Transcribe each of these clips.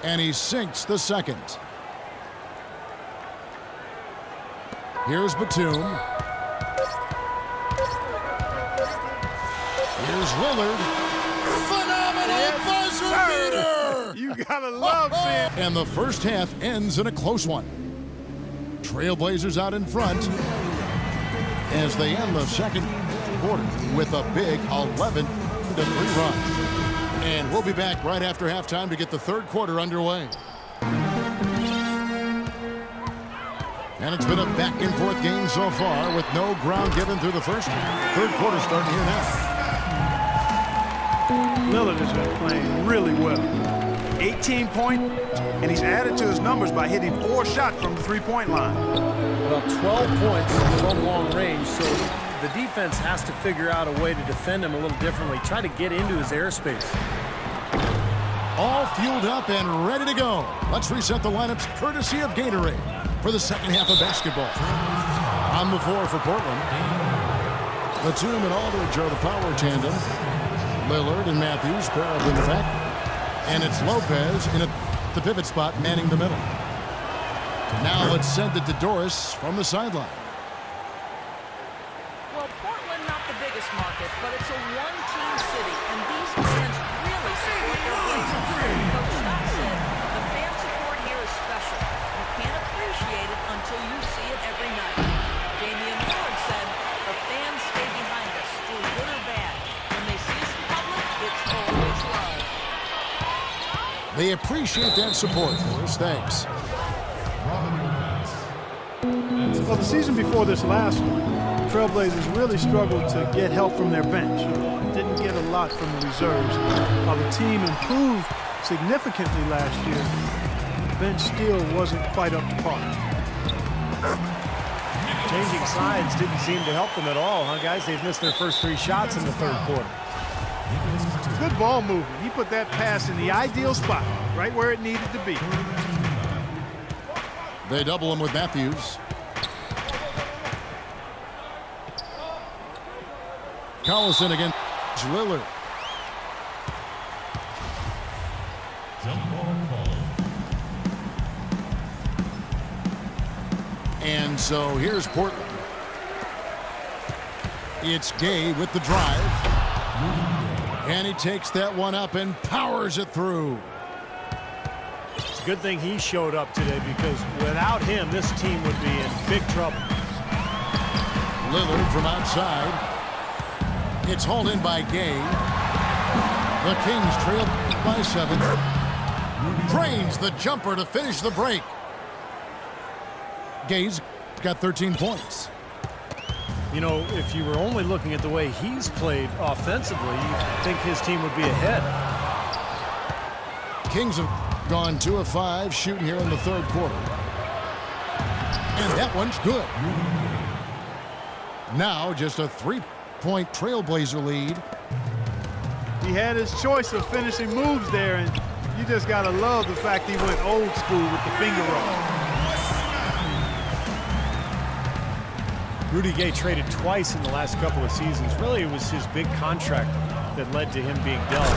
And he sinks the second. Here's Batum. Here's Lillard. Phenomenal buzzer beater! You gotta love seeing. And the first half ends in a close one. Trailblazers out in front as they end the second quarter with a big 11-3 run. And we'll be back right after halftime to get the third quarter underway. And it's been a back-and-forth game so far with no ground given through the first half. Third quarter starting here now. Lillard has been playing really well. 18 points, and he's added to his numbers by hitting 4 shots from the three-point line. Well, 12 points from long range, so the defense has to figure out a way to defend him a little differently, try to get into his airspace. All fueled up and ready to go. Let's reset the lineups courtesy of Gatorade for the second half of basketball. On the floor for Portland, Batum and Aldridge are the power tandem. Lillard and Matthews pair up in the back. And it's Lopez in the pivot spot manning the middle. Now let's send it to Doris from the sideline. Well, Portland not the biggest market, but it's a one-team city, and these fans really support their Blazers. Coach Scott said the fan support here is special. You can't appreciate it until you see it every night. Damian Lillard said the fans stay behind us through good or bad. When they see us in public, it's always love. They appreciate that support, Doris. Thanks. Well, the season before this last one, the Trailblazers really struggled to get help from their bench. Didn't get a lot from the reserves. While the team improved significantly last year, the bench still wasn't quite up to par. Changing sides didn't seem to help them at all, huh, guys? They've missed their first 3 shots in the third quarter. Good ball movement. He put that pass in the ideal spot, right where it needed to be. They double him with Matthews. Collison against Lillard. And so here's Portland. It's Gay with the drive. And he takes that one up and powers it through. It's a good thing he showed up today, because without him, this team would be in big trouble. Lillard from outside. It's hauled in by Gay. The Kings trail by 7. Drains the jumper to finish the break. Gay's got 13 points. You know, if you were only looking at the way he's played offensively, you'd think his team would be ahead. Kings have gone 2 of 5 shooting here in the third quarter. And that one's good. Now just a 3-point Trailblazer lead. He had his choice of finishing moves there, and you just got to love the fact he went old school with the finger roll. Rudy Gay traded twice in the last couple of seasons. Really, it was his big contract that led to him being dealt.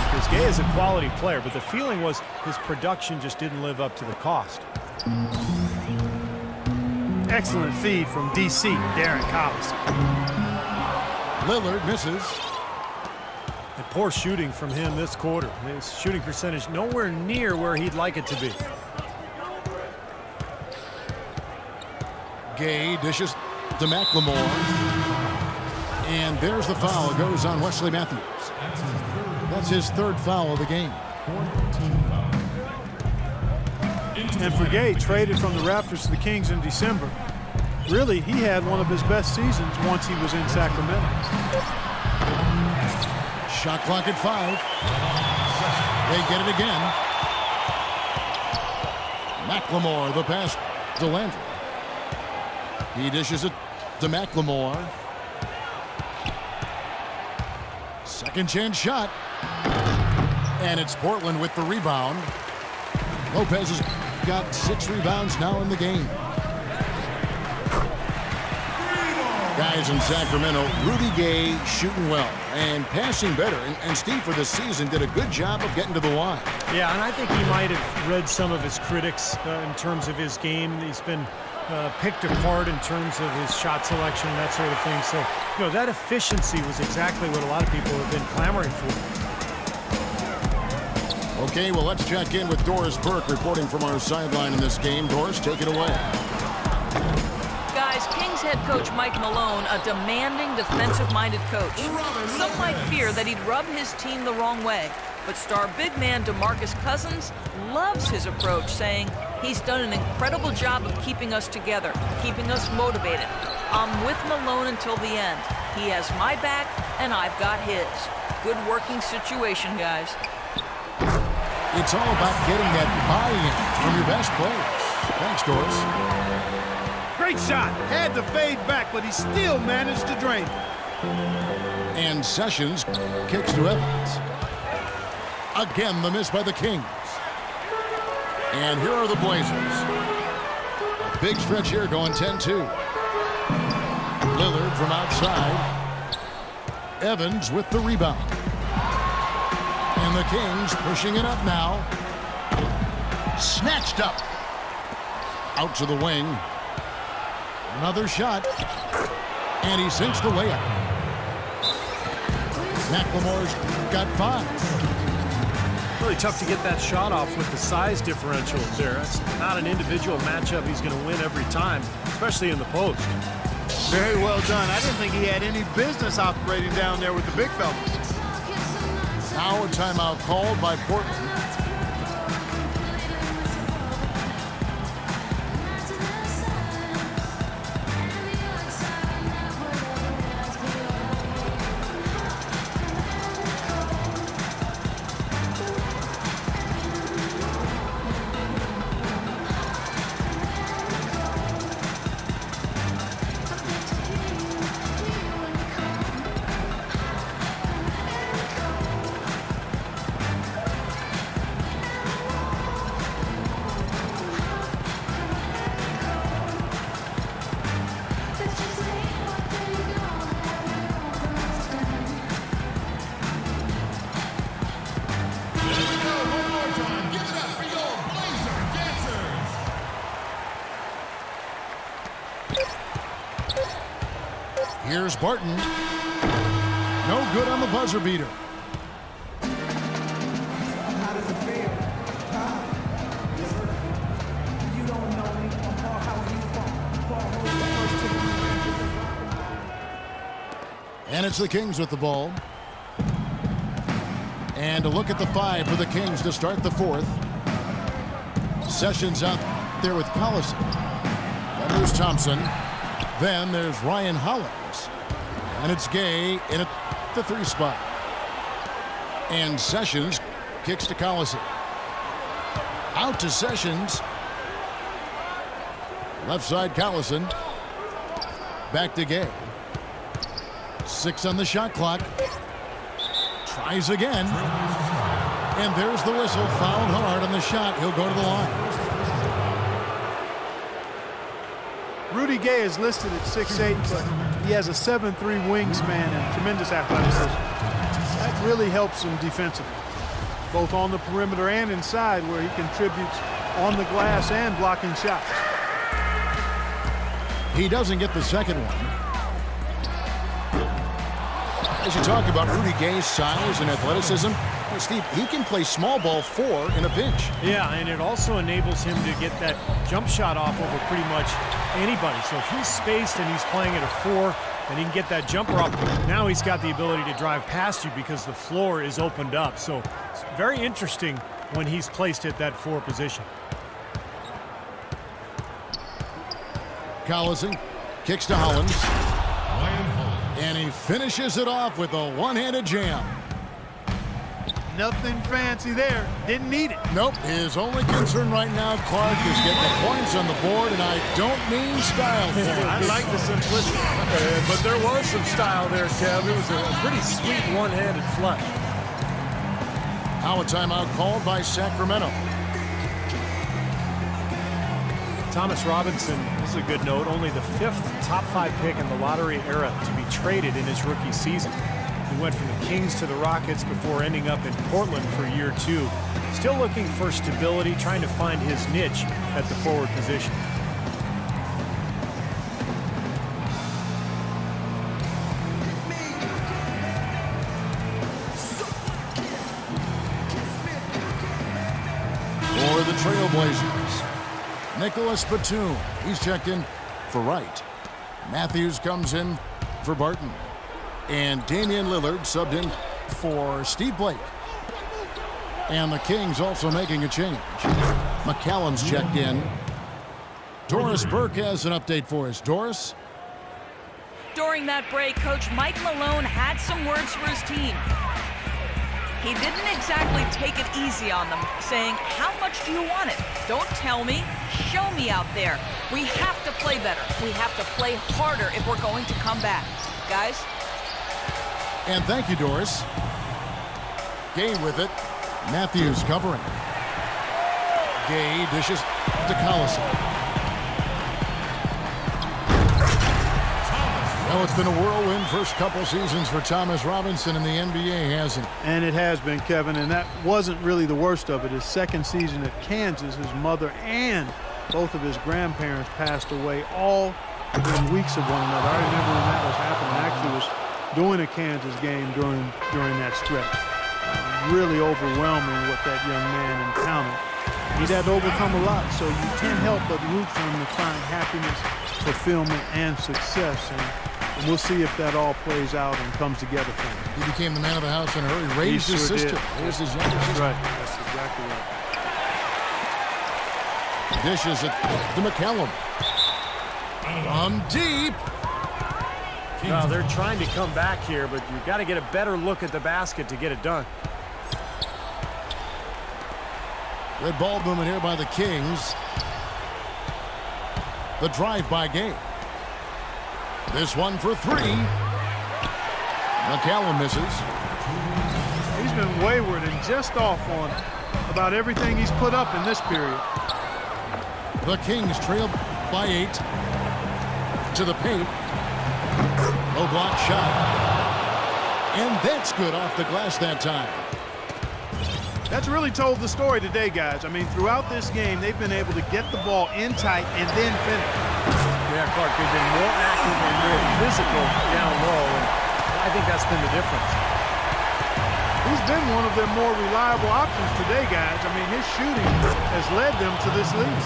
Because Gay is a quality player, but the feeling was his production just didn't live up to the cost. Excellent feed from D.C., Darren Collison. Lillard misses. And poor shooting from him this quarter. His shooting percentage nowhere near where he'd like it to be. Gay dishes to McLemore. And there's the foul. It goes on Wesley Matthews. That's his 3rd foul of the game. And for Gay, traded from the Raptors to the Kings in December. Really, he had one of his best seasons once he was in Sacramento. Shot clock at 5. They get it again. McLemore, the pass to Landry. He dishes it to McLemore. Second chance shot. And it's Portland with the rebound. Lopez has got 6 rebounds now in the game. Guys in Sacramento, Rudy Gay shooting well and passing better. And Steve, for this season, did a good job of getting to the line. Yeah, and I think he might have read some of his critics in terms of his game. He's been picked apart in terms of his shot selection and that sort of thing. So, that efficiency was exactly what a lot of people have been clamoring for. Okay, well, let's check in with Doris Burke reporting from our sideline in this game. Doris, take it away. Guys, Kings head coach Mike Malone, a demanding, defensive-minded coach. Some might fear that he'd rub his team the wrong way, but star big man DeMarcus Cousins loves his approach, saying he's done an incredible job of keeping us together, keeping us motivated. I'm with Malone until the end. He has my back, and I've got his. Good working situation, guys. It's all about getting that buy-in from your best players. Thanks, Doris. Great shot. Had to fade back, but he still managed to drain it. And Sessions kicks to Evans. Again, the miss by the Kings. And here are the Blazers. A big stretch here going 10-2. Lillard from outside. Evans with the rebound. And the Kings pushing it up now. Snatched up. Out to the wing. Another shot. And he sinks the layup. McLemore's got 5. Really tough to get that shot off with the size differential there. That's not an individual matchup he's going to win every time, especially in the post. Very well done. I didn't think he had any business operating down there with the big fellas. Now a timeout called by Portland. Here's Barton. No good on the buzzer beater. And it's the Kings with the ball. And a look at the 5 for the Kings to start the 4th. Sessions out there with Collison. Then there's Thompson. Then there's Ryan Hollins. And it's Gay in at the 3 spot. And Sessions kicks to Collison. Out to Sessions. Left side Collison. Back to Gay. 6 on the shot clock. Tries again. And there's the whistle. Fouled hard on the shot. He'll go to the line. Rudy Gay is listed at 6'8", but he has a 7'3" wingspan and tremendous athleticism. That really helps him defensively, both on the perimeter and inside, where he contributes on the glass and blocking shots. He doesn't get the second one. As you talk about Rudy Gay's size and athleticism, Steve, he can play small ball 4 in a pinch. Yeah, and it also enables him to get that jump shot off over pretty much anybody. So if he's spaced and he's playing at a 4 and he can get that jumper off, now he's got the ability to drive past you because the floor is opened up. So it's very interesting when he's placed at that 4 position. Collison kicks to Hollins. And he finishes it off with a one-handed jam. Nothing fancy there. Didn't need it. Nope. His only concern right now, Clark, is getting the points on the board, and I don't mean style. I like the simplicity. But there was some style there, Kev. It was a pretty sweet one-handed flush. Now a timeout called by Sacramento. Thomas Robinson is is a good note. Only the 5th top 5 pick in the lottery era to be traded in his rookie season. He went from the Kings to the Rockets before ending up in Portland for year 2. Still looking for stability, trying to find his niche at the forward position. For the Trailblazers, Nicholas Batum. He's checked in for Wright. Matthews comes in for Barton. And Damian Lillard subbed in for Steve Blake. And the Kings also making a change. McCallum's checked in. Doris Burke has an update for us. Doris? During that break, Coach Mike Malone had some words for his team. He didn't exactly take it easy on them, saying, how much do you want it? Don't tell me, show me out there. We have to play better. We have to play harder if we're going to come back. Guys? And thank you, Doris. Gay with it. Matthews covering. Gay dishes to Collison. Well, it's been a whirlwind first couple seasons for Thomas Robinson in the NBA, hasn't it? And it has been, Kevin, and that wasn't really the worst of it. His second season at Kansas, his mother and both of his grandparents passed away all within weeks of one another. I remember when that was happening. I actually was doing a Kansas game during that stretch. Really overwhelming what that young man encountered. He'd had to overcome a lot, so you can't help but root for him to find happiness, fulfillment, and success. And we'll see if that all plays out and comes together for him. He became the man of the house in a hurry. Raised his sister. Raised his younger sister. Right. That's exactly right. Dishes it to McCallum. From deep. Well, they're trying to come back here, but you've got to get a better look at the basket to get it done. Good ball movement here by the Kings. The drive by Gay. This one for 3. McCallum misses. He's been wayward and just off on about everything he's put up in this period. The Kings trail by 8. To the paint. No block shot. And that's good off the glass that time. That's really told the story today, guys. I mean, throughout this game, they've been able to get the ball in tight and then finish. Yeah, Clark, they've been more active and more physical down low, and I think that's been the difference. He's been one of their more reliable options today, guys. I mean, his shooting has led them to this lead.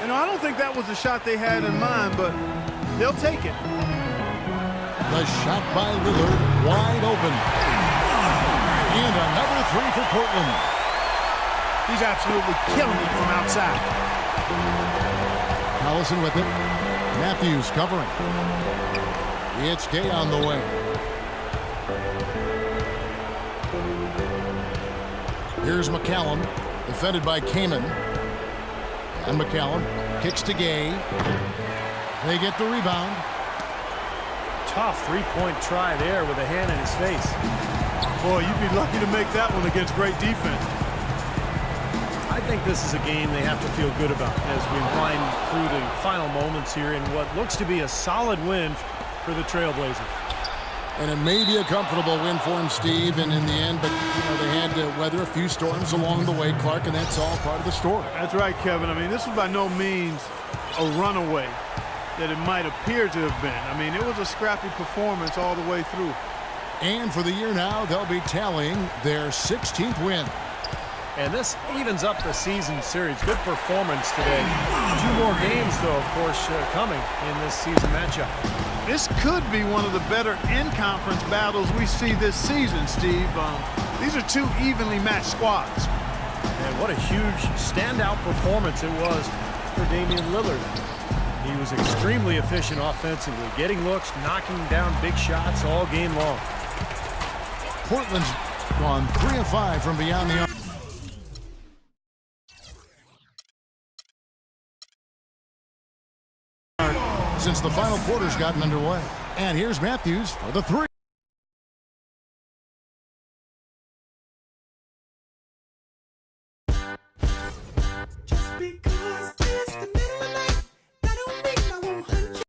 You know, I don't think that was the shot they had in mind, but they'll take it. The shot by Lillard, wide open. And another 3 for Portland. He's absolutely killing it from outside. Collison with it. Matthews covering. It's Gay on the way. Here's McCallum, defended by Kaman. And McCallum kicks to Gay. They get the rebound. Tough three-point try there with a hand in his face. Boy, you'd be lucky to make that one against great defense. I think this is a game they have to feel good about as we wind through the final moments here in what looks to be a solid win for the Trailblazers. And it may be a comfortable win for him, Steve, and in the end, but they had to weather a few storms along the way, Clark, and that's all part of the story. That's right, Kevin. I mean, this was by no means a runaway that it might appear to have been. I mean, it was a scrappy performance all the way through. And for the year now, they'll be tallying their 16th win. And this evens up the season series. Good performance today. 2 more games, though, of course, coming in this season matchup. This could be one of the better in-conference battles we see this season, Steve. These are 2 evenly matched squads. And what a huge standout performance it was for Damian Lillard. He was extremely efficient offensively, getting looks, knocking down big shots all game long. Portland's gone 3 of 5 from beyond the arc. Since the final quarter's gotten underway. And here's Matthews for the 3.